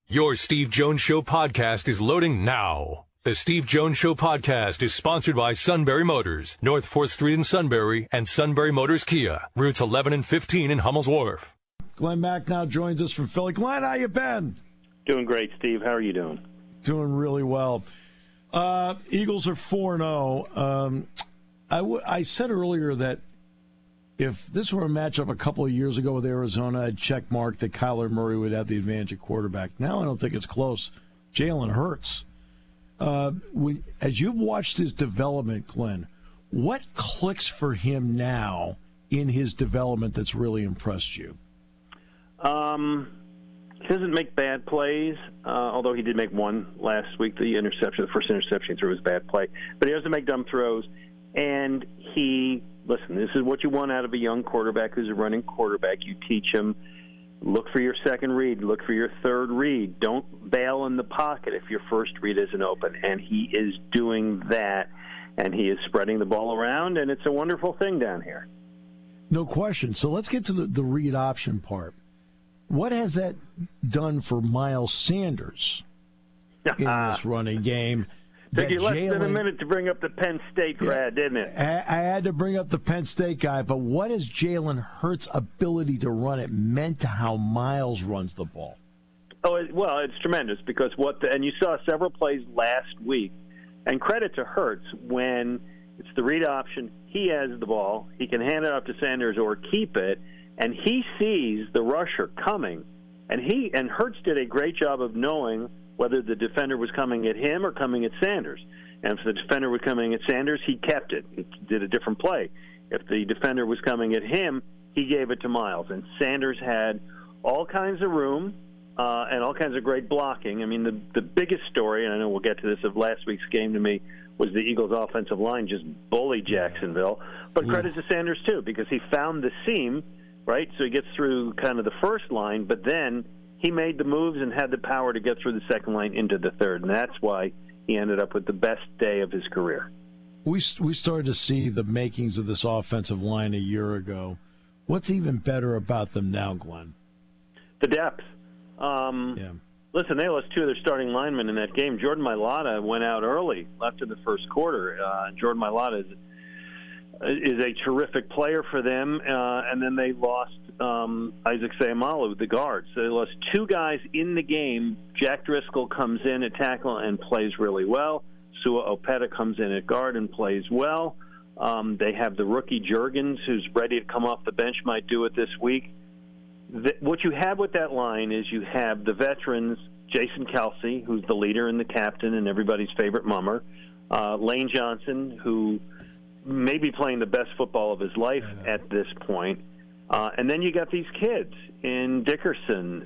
Your Steve Jones Show podcast is loading now. The Steve Jones Show podcast is sponsored by Sunbury Motors, North 4th Street in Sunbury, and Sunbury Motors Kia, routes 11 and 15 in Hummel's Wharf. Glen Macnow joins us from Philly. Glen, how you been? Doing great, Steve. How are you doing? Doing really well. Eagles are 4-0. I said earlier that if this were a matchup a couple of years ago with Arizona, I'd check mark that Kyler Murray would have the advantage at quarterback. Now I don't think it's close. Jalen Hurts. As you've watched his development, Glenn, what clicks for him now in his development that's really impressed you? He doesn't make bad plays, although he did make one last week. The first interception he threw was a bad play. But he doesn't make dumb throws. And listen, this is what you want out of a young quarterback who's a running quarterback. You teach him, look for your second read, look for your third read. Don't bail in the pocket if your first read isn't open. And he is doing that, and he is spreading the ball around, and it's a wonderful thing down here. No question. So let's get to the read option part. What has that done for Miles Sanders in this running game? Took you less than a minute to bring up the Penn State grad, didn't it? I had to bring up the Penn State guy, but what has Jalen Hurts' ability to run it meant to how Miles runs the ball? Well, it's tremendous because and you saw several plays last week, and credit to Hurts when it's the read option, he has the ball, he can hand it off to Sanders or keep it, and he sees the rusher coming, and Hurts did a great job of knowing whether the defender was coming at him or coming at Sanders. And if the defender was coming at Sanders, he kept it. He did a different play. If the defender was coming at him, he gave it to Miles. And Sanders had all kinds of room and all kinds of great blocking. I mean, the biggest story, and I know we'll get to this, of last week's game to me, was the Eagles' offensive line just bullied Jacksonville. But credit to Sanders, too, because he found the seam, right? So he gets through kind of the first line, but then he made the moves and had the power to get through the second line into the third, and that's why he ended up with the best day of his career. We started to see the makings of this offensive line a year ago. What's even better about them now, Glenn? The depth. Listen, they lost two of their starting linemen in that game. Jordan Mailata went out early, left in the first quarter. Jordan Mailata is a terrific player for them, and then they lost Isaac Seumalo, the guard. So they lost two guys in the game. Jack Driscoll comes in at tackle and plays really well. Sua Opeta comes in at guard and plays well. They have the rookie Juergens, who's ready to come off the bench, might do it this week. What you have with that line is you have the veterans, Jason Kelsey, who's the leader and the captain and everybody's favorite mummer, Lane Johnson, who may be playing the best football of his life at this point. And then you got these kids in Dickerson,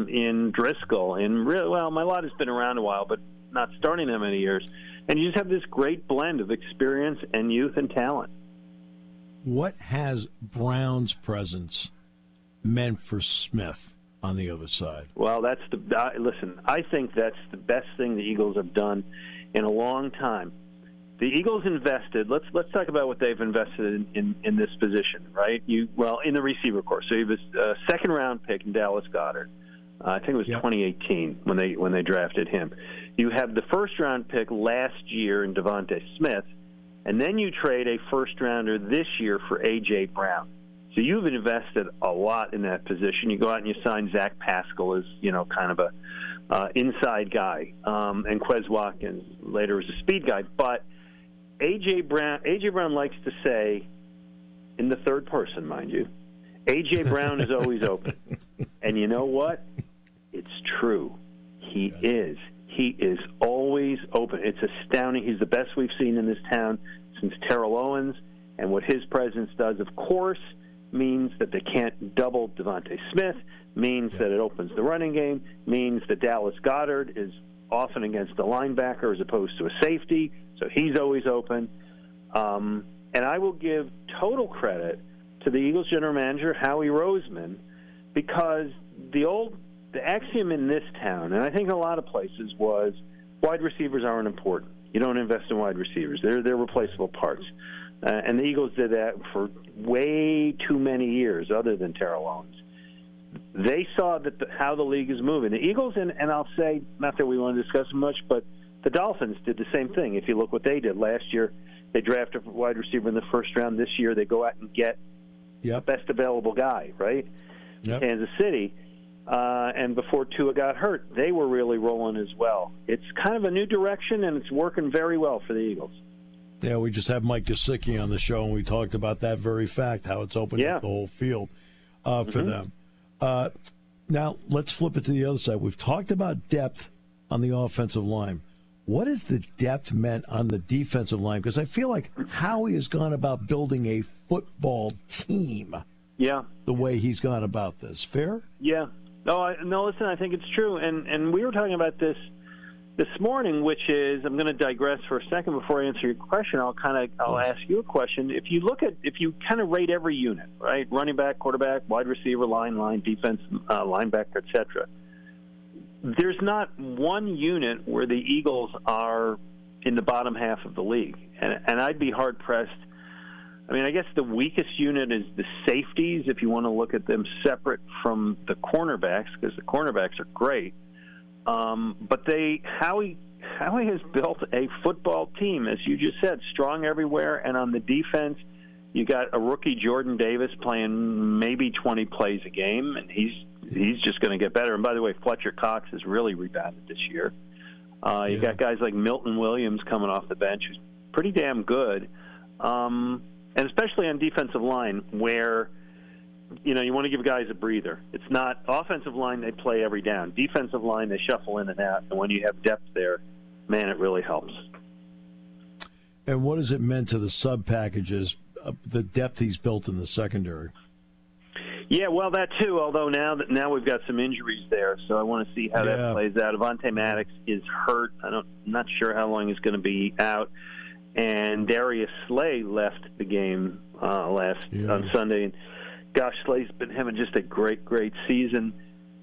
in Driscoll, Mailata's been around a while, but not starting that many years. And you just have this great blend of experience and youth and talent. What has Brown's presence meant for Smith on the other side? Well, listen, I think that's the best thing the Eagles have done in a long time. The Eagles invested. Let's talk about what they've invested in this position, right? In the receiver corps. So you have a second-round pick in Dallas Goedert. I think it was 2018 when they drafted him. You have the first-round pick last year in Devontae Smith, and then you trade a first-rounder this year for A.J. Brown. So you've invested a lot in that position. You go out and you sign Zach Pascal as kind of a inside guy, and Quez Watkins later as a speed guy, but A.J. Brown likes to say, in the third person, mind you, A.J. Brown is always open. And you know what? It's true. He is. He is always open. It's astounding. He's the best we've seen in this town since Terrell Owens. And what his presence does, of course, means that they can't double Devontae Smith, means that it opens the running game, means that Dallas Goedert is often against a linebacker as opposed to a safety, so he's always open. And I will give total credit to the Eagles general manager, Howie Roseman, because the axiom in this town, and I think a lot of places, was wide receivers aren't important. You don't invest in wide receivers. They're replaceable parts. And the Eagles did that for way too many years, other than Terrell Owens. They saw that how the league is moving. The Eagles, and I'll say, not that we want to discuss much, but the Dolphins did the same thing. If you look what they did last year, they drafted a wide receiver in the first round. This year, they go out and get the best available guy, right? Yep. Kansas City. And before Tua got hurt, they were really rolling as well. It's kind of a new direction, and it's working very well for the Eagles. Yeah, we just had Mike Gesicki on the show, and we talked about that very fact, how it's opened up the whole field for them. Now, let's flip it to the other side. We've talked about depth on the offensive line. What has the depth meant on the defensive line? Because I feel like Howie has gone about building a football team the way he's gone about this. Fair? Yeah. No, listen, I think it's true. And we were talking about this morning, which is, I'm going to digress for a second before I answer your question. I'll ask you a question. If you kind of rate every unit, right? Running back, quarterback, wide receiver, line, defense, linebacker, etc. There's not one unit where the Eagles are in the bottom half of the league. And I'd be hard pressed. I mean, I guess the weakest unit is the safeties, if you want to look at them separate from the cornerbacks, because the cornerbacks are great. But Howie has built a football team, as you just said, strong everywhere. And on the defense, you got a rookie Jordan Davis playing maybe 20 plays a game, and he's just going to get better. And by the way, Fletcher Cox has really rebounded this year. You got guys like Milton Williams coming off the bench, who's pretty damn good. And especially on defensive line, where you want to give guys a breather. It's not offensive line; they play every down. Defensive line, they shuffle in and out. And when you have depth there, man, it really helps. And what has it meant to the sub packages? The depth he's built in the secondary. Yeah, well, that too. Although now we've got some injuries there, so I want to see how that plays out. Avonte Maddox is hurt. I'm not sure how long he's going to be out. And Darius Slay left the game on Sunday. And gosh, Slay's been having just a great season.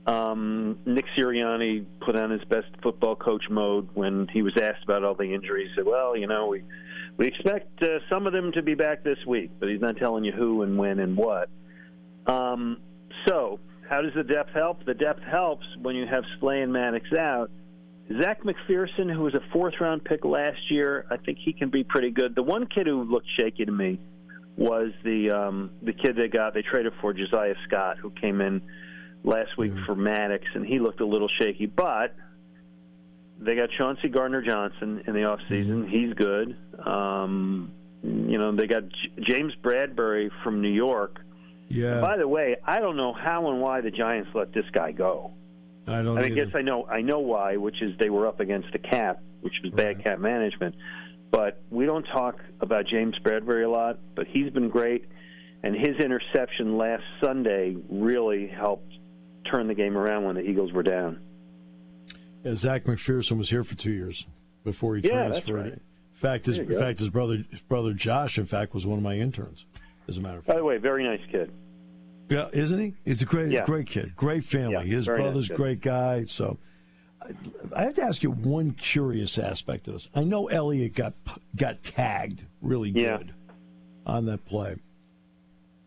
Nick Sirianni put on his best football coach mode when he was asked about all the injuries. He said, well, we expect some of them to be back this week, but he's not telling you who and when and what. So how does the depth help? The depth helps when you have Slay and Maddox out. Zach McPherson, who was a fourth-round pick last year, I think he can be pretty good. The one kid who looked shaky to me was the kid they traded for, Josiah Scott, who came in last week for Maddox, and he looked a little shaky. But they got Chauncey Gardner-Johnson in the offseason. He's good. They got James Bradbury from New York. Yeah. And by the way, I don't know how and why the Giants let this guy go. I guess I know why, which is they were up against the cap, which was bad cap management. But we don't talk about James Bradbury a lot, but he's been great. And his interception last Sunday really helped turn the game around when the Eagles were down. Yeah, Zach McPherson was here for 2 years before he transferred. That's right. In fact, his brother Josh, in fact, was one of my interns, as a matter of fact. By the way, very nice kid. Yeah, isn't he? He's a great kid, great family. Yeah, his brother's a great guy. So I have to ask you one curious aspect of this. I know Elliott got tagged really good on that play,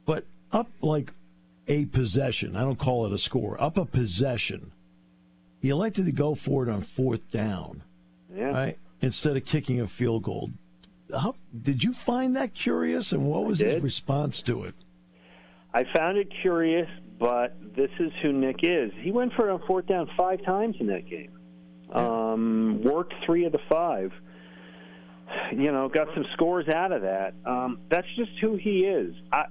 but up like a possession. I don't call it a score. Up a possession. He elected to go for it on fourth down, right? Instead of kicking a field goal. Did you find that curious, and what was his response to it? I found it curious, but this is who Nick is. He went for it on fourth down 5 times in that game. Worked 3 of the 5. Got some scores out of that. That's just who he is. I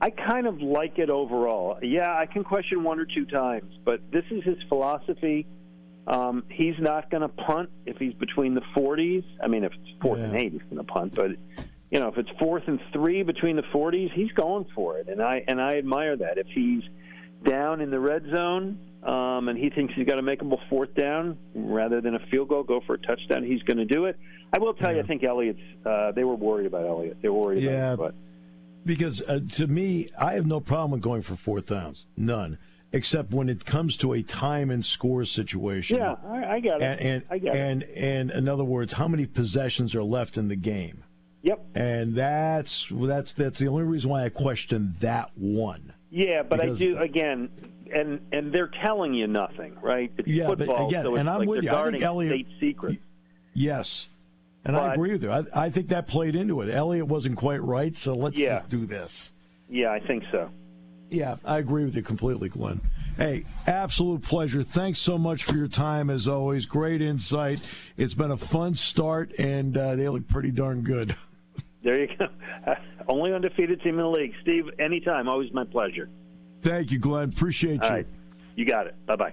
kind of like it overall. Yeah, I can question 1 or 2 times, but this is his philosophy. He's not going to punt if he's between the 40s. I mean, if it's 4th and 8, he's going to punt, but if it's 4th and 3 between the 40s, he's going for it, and I admire that. If he's down in the red zone and he thinks he's got to make a 4th down rather than a field goal, go for a touchdown, he's going to do it. I will tell you, I think Elliott's. They were worried about Elliott. They were worried about him, but because to me, I have no problem with going for 4th downs, none, except when it comes to a time and score situation. Yeah, I got it. And in other words, how many possessions are left in the game? Yep. And that's the only reason why I question that one. Yeah, but I do again, and they're telling you nothing, right? It's football, but again, so it's and I'm like with you. they're I think guarding Elliott, state secrets. Yes, and I agree with you. I think that played into it. Elliott wasn't quite right, so let's just do this. Yeah, I think so. Yeah, I agree with you completely, Glenn. Hey, absolute pleasure. Thanks so much for your time, as always. Great insight. It's been a fun start, and they look pretty darn good. There you go. Only undefeated team in the league. Steve, anytime. Always my pleasure. Thank you, Glenn. Appreciate you. All right. You got it. Bye-bye.